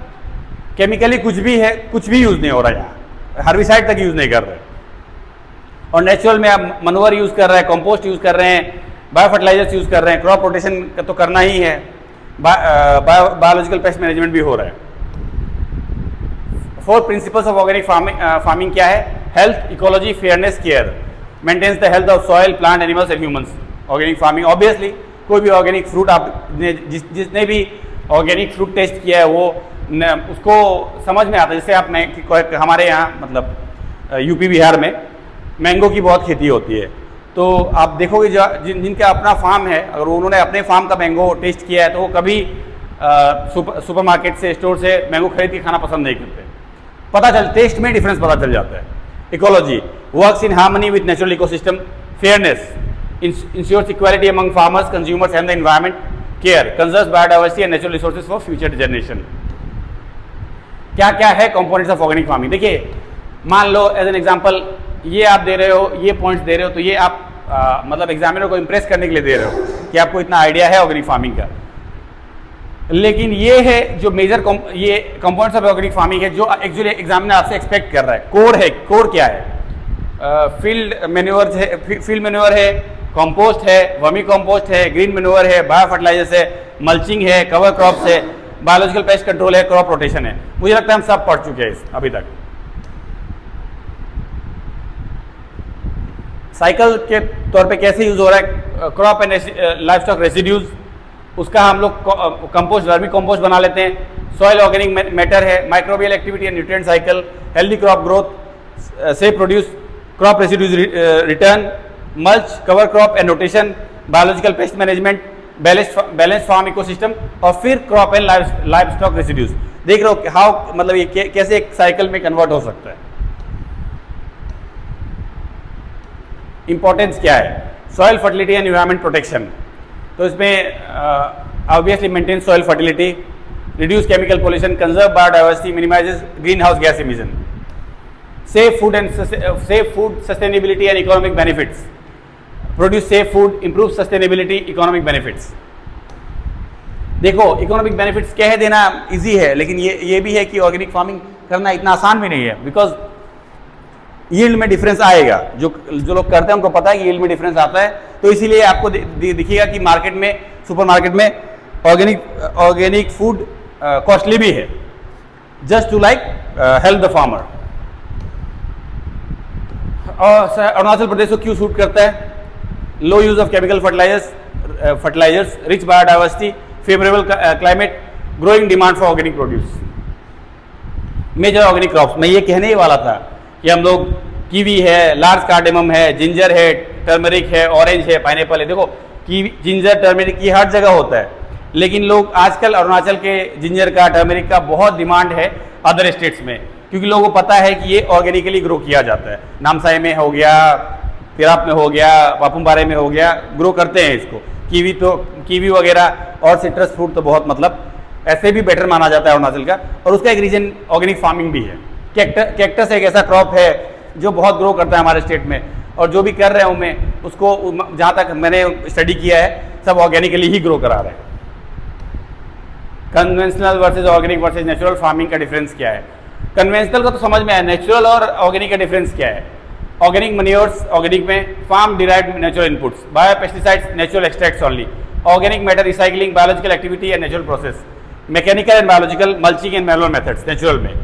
केमिकली कुछ भी है, कुछ भी यूज नहीं हो रहा है यहाँ, हर्बिसाइड तक यूज नहीं कर रहे, और नेचुरल में आप मनोवर यूज कर रहे हैं, कंपोस्ट यूज कर रहे हैं, बायो फर्टिलाइजर्स यूज कर रहे हैं, क्रॉप रोटेशन तो करना ही है, बायोलॉजिकल पेस्ट मैनेजमेंट भी हो रहा है। 4 प्रिंसिपल्स ऑफ ऑर्गेनिक फार्मिंग क्या है? Health, ecology, fairness, care, maintains the health of soil, plant, animals and humans. Organic farming obviously कोई भी ऑर्गेनिक फ्रूट आपने जिसने भी ऑर्गेनिक फ्रूट टेस्ट किया है वो उसको समझ में आता है। जैसे आप हमारे यहाँ मतलब यूपी बिहार में मैंगो की बहुत खेती होती है, तो आप देखोगे जिनका अपना फार्म है, अगर उन्होंने अपने फार्म का मैंगो टेस्ट किया है तो वो कभी सुपरमार्केट से, स्टोर से मैंगो खरीद के खाना पसंद नहीं करते। टेस्ट में डिफरेंस पता चल जाता है। Ecology works in harmony with natural ecosystem. Fairness ensures equality among farmers, consumers and the environment. Care conserves biodiversity and natural resources for future generation. क्या क्या है कंपोनेंट्स ऑफ ऑर्गेनिक फार्मिंग? देखिए, मान लो एज एन एग्जांपल ये आप दे रहे हो, ये पॉइंट्स दे रहे हो, तो ये आप मतलब एग्जामिनर को इंप्रेस करने के लिए दे रहे हो कि आपको इतना आइडिया है ऑर्गेनिक फार्मिंग का। लेकिन ये है जो मेजर ये कंपोनेंट्स ऑफ ऑर्गेनिक फार्मिंग है जो एक्चुअली एग्जामिनर आपसे एक्सपेक्ट कर रहा है। कोर क्या है? फील्ड मैन्योर है, फील्ड मैन्योर है, कंपोस्ट है, वर्मी कंपोस्ट है, ग्रीन मैन्योर है, बायो फर्टिलाइजर्स है, मल्चिंग है, कवर क्रॉप्स है, बायोलॉजिकल पेस्ट कंट्रोल है, क्रॉप रोटेशन है। मुझे लगता है हम सब पढ़ चुके हैं अभी तक। साइकिल के तौर पे कैसे यूज हो रहा है? Crop and livestock residues, उसका हम लोग कंपोस्ट, वर्मी कंपोस्ट बना लेते हैं। सॉइल ऑर्गेनिक मैटर है, microbial activity and nutrient cycle, healthy crop growth से produce crop residues return, mulch, cover crop and rotation, biological pest management, balance farm ecosystem, और फिर crop and livestock residues. देख रहे हो how, मतलब ये कैसे एक साइकिल में कन्वर्ट हो सकता है। इंपॉर्टेंस क्या है? Soil fertility and environment protection. तो इसमें obviously maintain soil fertility, reduce chemical pollution, conserve biodiversity, minimises green house gas emission, safe food sustainability and economic benefits, produce safe food, improve sustainability, economic benefits. देखो economic benefits कह देना easy है, लेकिन ये भी है कि ऑर्गेनिक फार्मिंग करना इतना आसान भी नहीं है, बिकॉज यील्ड में डिफरेंस आएगा। जो लोग करते हैं उनको पता है कि यील्ड में डिफरेंस आता है, तो इसीलिए आपको दिखेगा कि मार्केट में, सुपरमार्केट में ऑर्गेनिक फूड कॉस्टली भी है, just to like help the farmer. और अरुणाचल प्रदेश को क्यों सूट करता है? Low use of chemical fertilisers, rich biodiversity, favourable climate, growing demand for organic produce. Major organic crops, मैं ये कहने ही वाला था कि हम लोग कीवी है, लार्ज कार्डेमम है, जिंजर है, टर्मरिक है, ऑरेंज है, पाइनएप्पल है। देखो कीवी, जिंजर, टर्मरिक ये हर जगह होता है, लेकिन लोग आजकल अरुणाचल के जिंजर का, टर्मरिक का बहुत डिमांड है अदर स्टेट्स में, क्योंकि लोगों को पता है कि ये ऑर्गेनिकली ग्रो किया जाता है। नामसाई में हो गया, तिराप में हो गया, पापुमपारे में हो गया, ग्रो करते हैं इसको। कीवी वगैरह और सिट्रस फ्रूट तो बहुत, मतलब ऐसे भी बेटर माना जाता है अरुणाचल का, और उसका एक रीजन ऑर्गेनिक फार्मिंग भी है। कैक्टस एक ऐसा क्रॉप है जो बहुत ग्रो करता है हमारे स्टेट में, और जो भी कर रहे हूँ मैं उसको, जहाँ तक मैंने स्टडी किया है, सब ऑर्गेनिकली ही ग्रो करा रहे हैं। Conventional versus organic versus natural farming का डिफरेंस क्या है? कन्वेंशनल का तो समझ में आया, नेचुरल और ऑर्गेनिक का डिफरेंस क्या है? ऑर्गेनिक मन्योर्स, ऑर्गेनिक में farm derived natural inputs, bio pesticides, natural extracts only, organic matter recycling, biological activity and natural process, mechanical and biological, mulching and manual methods natural में,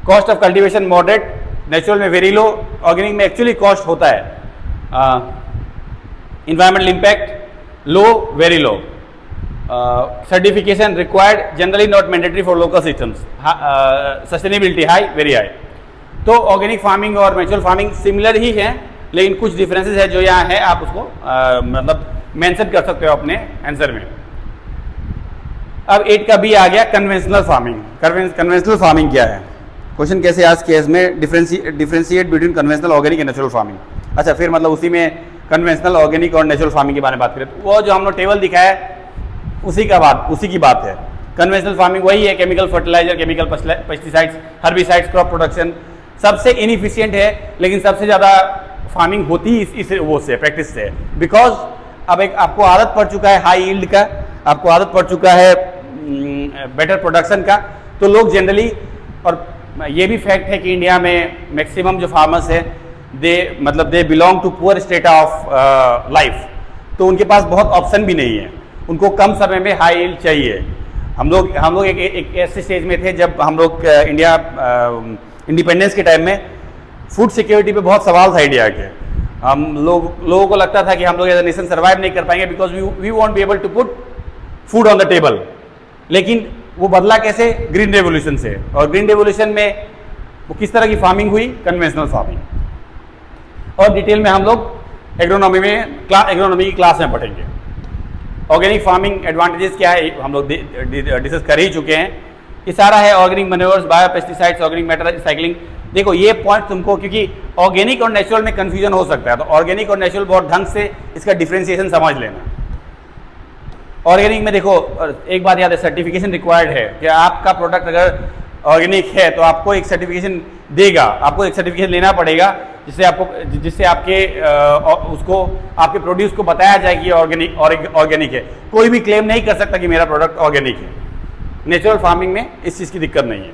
cost of cultivation moderate, natural में very low, organic में actually cost होता है, environmental impact low, very low, certification required, generally not mandatory for local systems, sustainability high, very high. तो organic farming और natural farming similar ही है, लेकिन कुछ differences है जो यहाँ है, आप उसको मतलब मेंशन कर सकते हो अपने आंसर में। अब 8 का बी आ गया, कन्वेंशनल फार्मिंग। कन्वेंशनल फार्मिंग क्या है? क्वेश्चन कैसे आज के इसमें differentiate between conventional, organic and natural farming. अच्छा, फिर मतलब उसी में कन्वेंशनल, ऑर्गेनिक और नेचुरल फार्मिंग के बारे में बात करें, तो वो जो हम लोग टेबल दिखाया है उसी की बात है। कन्वेंशनल फार्मिंग वही है, chemical fertiliser, chemical pesticides, herbicides, crop production, सबसे इनइफिशिएंट है, लेकिन सबसे ज़्यादा फार्मिंग होती इस वो से, प्रैक्टिस से, बिकॉज अब एक आपको आदत पड़ चुका है हाई यील्ड का, आपको आदत पड़ चुका है बेटर प्रोडक्शन का, तो लोग जनरली, और ये भी फैक्ट है कि इंडिया में मैक्सिमम जो फार्मर्स है they belong to poor state of life, तो उनके पास बहुत ऑप्शन भी नहीं है, उनको कम समय में हाई यील्ड चाहिए। हम लोग एक ऐसे स्टेज में थे जब हम लोग इंडिया इंडिपेंडेंस के टाइम में फूड सिक्योरिटी पे बहुत सवाल था इंडिया के। लोगों को लगता था कि हम लोग एज अ नेशन सर्वाइव नहीं कर पाएंगे because we won't be able to put food on the table. लेकिन वो बदला कैसे? ग्रीन रेवोल्यूशन से। और ग्रीन रेवोल्यूशन में वो किस तरह की फार्मिंग हुई? Conventional farming. और डिटेल में हम लोग एग्रोनॉमी की क्लास में पढ़ेंगे। ऑर्गेनिक फार्मिंग एडवांटेजेस क्या है हम लोग डिस्कस कर ही चुके हैं। ये सारा है organic manures, bio pesticides, organic matter recycling. देखो ये पॉइंट तुमको, क्योंकि ऑर्गेनिक और नेचुरल में कंफ्यूजन हो सकता है, तो ऑर्गेनिक और नेचुरल बहुत ढंग से इसका डिफ्रेंसिएशन समझ लेना। ऑर्गेनिक में देखो एक बात याद है, सर्टिफिकेशन रिक्वायर्ड है कि आपका प्रोडक्ट अगर ऑर्गेनिक है तो आपको एक सर्टिफिकेशन देगा, आपको एक सर्टिफिकेशन लेना पड़ेगा जिससे आपके उसको आपके प्रोड्यूस को बताया जाए कि ऑर्गेनिक है। कोई भी क्लेम नहीं कर सकता कि मेरा प्रोडक्ट ऑर्गेनिक है। नेचुरल फार्मिंग में इस चीज़ की दिक्कत नहीं है।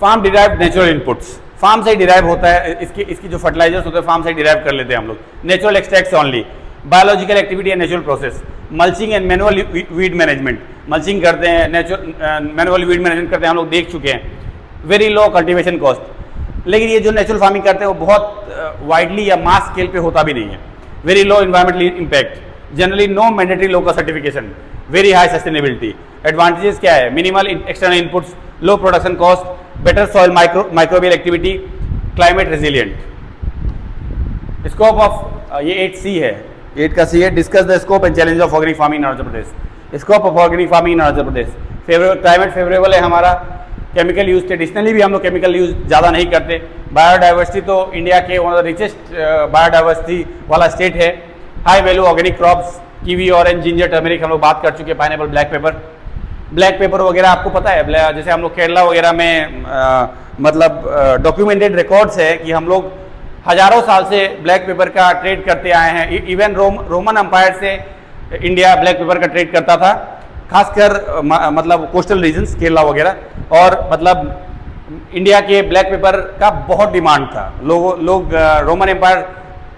Farm derive natural inputs, farm से ही डिराइव होता है, इसकी जो फर्टिलाइजर्स होते हैं फार्म से ही डिराइव कर लेते हैं हम लोग। Natural extracts only, biological activity and natural process, mulching and manual weed management, mulching करते हैं, मैनुअल वीड मैनेजमेंट करते हैं, हम लोग देख चुके हैं। वेरी लो कल्टीवेशन कॉस्ट, लेकिन ये जो नेचुरल फार्मिंग करते हैं वो बहुत वाइडली या मास स्केल पे होता भी नहीं है। Very low environmental impact, generally no mandatory local certification, very high sustainability. Advantages क्या है? Minimal external inputs, low production cost, better soil microbial activity, climate resilient. Scope of ये 8C है, 8 का C है, discuss the scope and challenge of organic farming in Arunachal Pradesh. Scope of organic farming in Arunachal Pradesh, climate favourable है हमारा, chemical use traditionally भी हम लोग chemical use ज़्यादा नहीं करते। बायोडाइवर्सिटी तो इंडिया के one of the richest biodiversity वाला स्टेट है। High value organic crops, kiwi, orange, ginger, turmeric हम लोग बात कर चुके हैं। पाइनएप्पल, ब्लैक पेपर वगैरह आपको पता है, जैसे हम लोग केरला वगैरह में मतलब डॉक्यूमेंटेड रिकॉर्ड्स है कि हम लोग हजारों साल से ब्लैक पेपर का ट्रेड करते आए हैं। इवन रोमन एम्पायर से इंडिया ब्लैक पेपर का ट्रेड करता था, खासकर मतलब कोस्टल रीजन्स केरला वगैरह, और मतलब इंडिया के ब्लैक पेपर का बहुत डिमांड था। लोग रोमन एम्पायर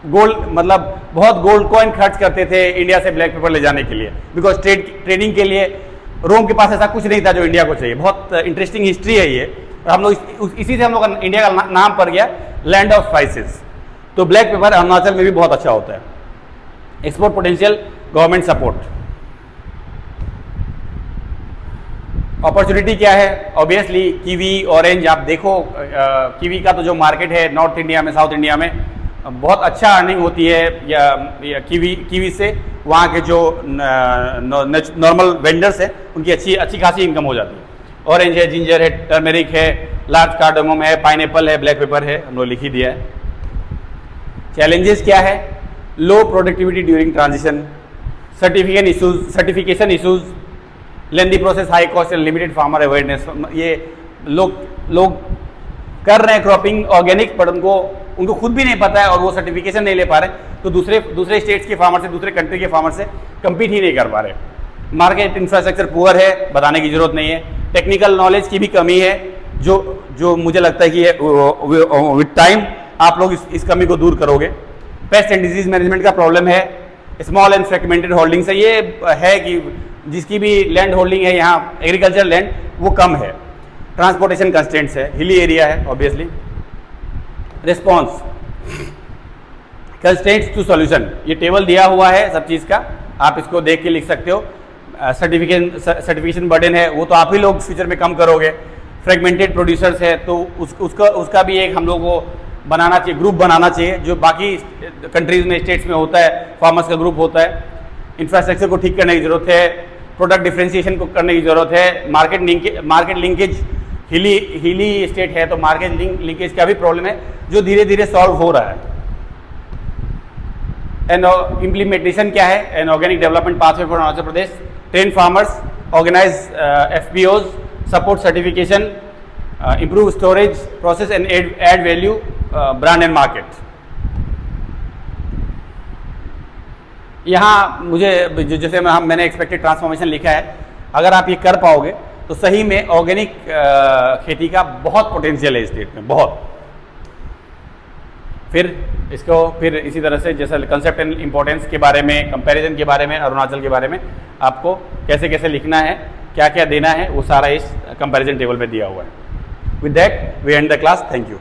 गोल्ड मतलब बहुत गोल्ड कॉइन खर्च करते थे इंडिया से ब्लैक पेपर ले जाने के लिए, बिकॉज ट्रेडिंग के लिए रोम के पास ऐसा कुछ नहीं था जो इंडिया को चाहिए। बहुत इंटरेस्टिंग हिस्ट्री है ये। हम लोग इसी से हम लोग इंडिया का नाम पड़ गया लैंड ऑफ स्पाइसेस। तो ब्लैक पेपर अरुणाचल में भी बहुत अच्छा होता है। Export potential, government support. Opportunity क्या है? ऑब्वियसली कीवी, ऑरेंज, आप देखो कीवी का तो जो मार्केट है नॉर्थ इंडिया में, साउथ इंडिया में बहुत अच्छा अर्निंग होती है या कीवी से। वहाँ के जो नॉर्मल वेंडर्स हैं उनकी अच्छी खासी इनकम हो जाती है। ऑरेंज है, जिंजर है, टर्मेरिक है, लार्ज कार्डमम है, पाइनएप्पल है, ब्लैक पेपर है, हम लोग लिख ही दिया है। चैलेंजेस क्या है? लो productivity during transition, certification issues, lengthy process, high cost and limited farmer awareness. ये लोग कर रहे हैं क्रॉपिंग ऑर्गेनिक, पर उनको खुद भी नहीं पता है और वो सर्टिफिकेशन नहीं ले पा रहे, तो दूसरे स्टेट्स के फार्मर से, दूसरे कंट्री के फार्मर से कम्पीट ही नहीं कर पा रहे। मार्केट इंफ्रास्ट्रक्चर पुअर है, बताने की जरूरत नहीं है। टेक्निकल नॉलेज की भी कमी है, जो मुझे लगता है कि विद टाइम आप लोग इस कमी को दूर करोगे। पेस्ट एंड डिजीज मैनेजमेंट का प्रॉब्लम है। स्मॉल एंड फ्रैगमेंटेड होल्डिंग से ये है कि जिसकी भी लैंड होल्डिंग है यहाँ एग्रीकल्चर लैंड वो कम है। ट्रांसपोर्टेशन कंस्ट्रेंट्स है, हिली एरिया है obviously. Response, constraints to solution, ये टेबल दिया हुआ है सब चीज़ का, आप इसको देख के लिख सकते हो। सर्टिफिकेशन बर्डन है, वो तो आप ही लोग फ्यूचर में कम करोगे। फ्रेगमेंटेड प्रोड्यूसर्स है, तो उसका भी एक हम लोग को बनाना चाहिए, ग्रुप बनाना चाहिए, जो बाकी कंट्रीज में, स्टेट्स में होता है, फार्मर्स का ग्रुप होता है। इंफ्रास्ट्रक्चर को ठीक करने की जरूरत है, प्रोडक्ट डिफ्रेंशिएशन को करने की जरूरत है। मार्केट लिंकेज, हिली स्टेट है तो मार्केट लिंकेज का भी प्रॉब्लम है, जो धीरे धीरे सॉल्व हो रहा है। एंड इम्प्लीमेंटेशन क्या है? An organic development pathway for Arunachal Pradesh, train farmers, organise FPOs, support certification, improve storage process and add value, brand and market। यहाँ मुझे जैसे मैंने एक्सपेक्टेड ट्रांसफॉर्मेशन लिखा है, अगर आप ये कर पाओगे तो सही में ऑर्गेनिक खेती का बहुत पोटेंशियल है स्टेट में, बहुत। फिर इसी तरह से जैसा कंसेप्ट एंड इंपॉर्टेंस के बारे में, कंपैरिजन के बारे में, अरुणाचल के बारे में आपको कैसे कैसे लिखना है, क्या क्या देना है, वो सारा इस कंपैरिजन टेबल में दिया हुआ है। With that, we end the class. Thank you.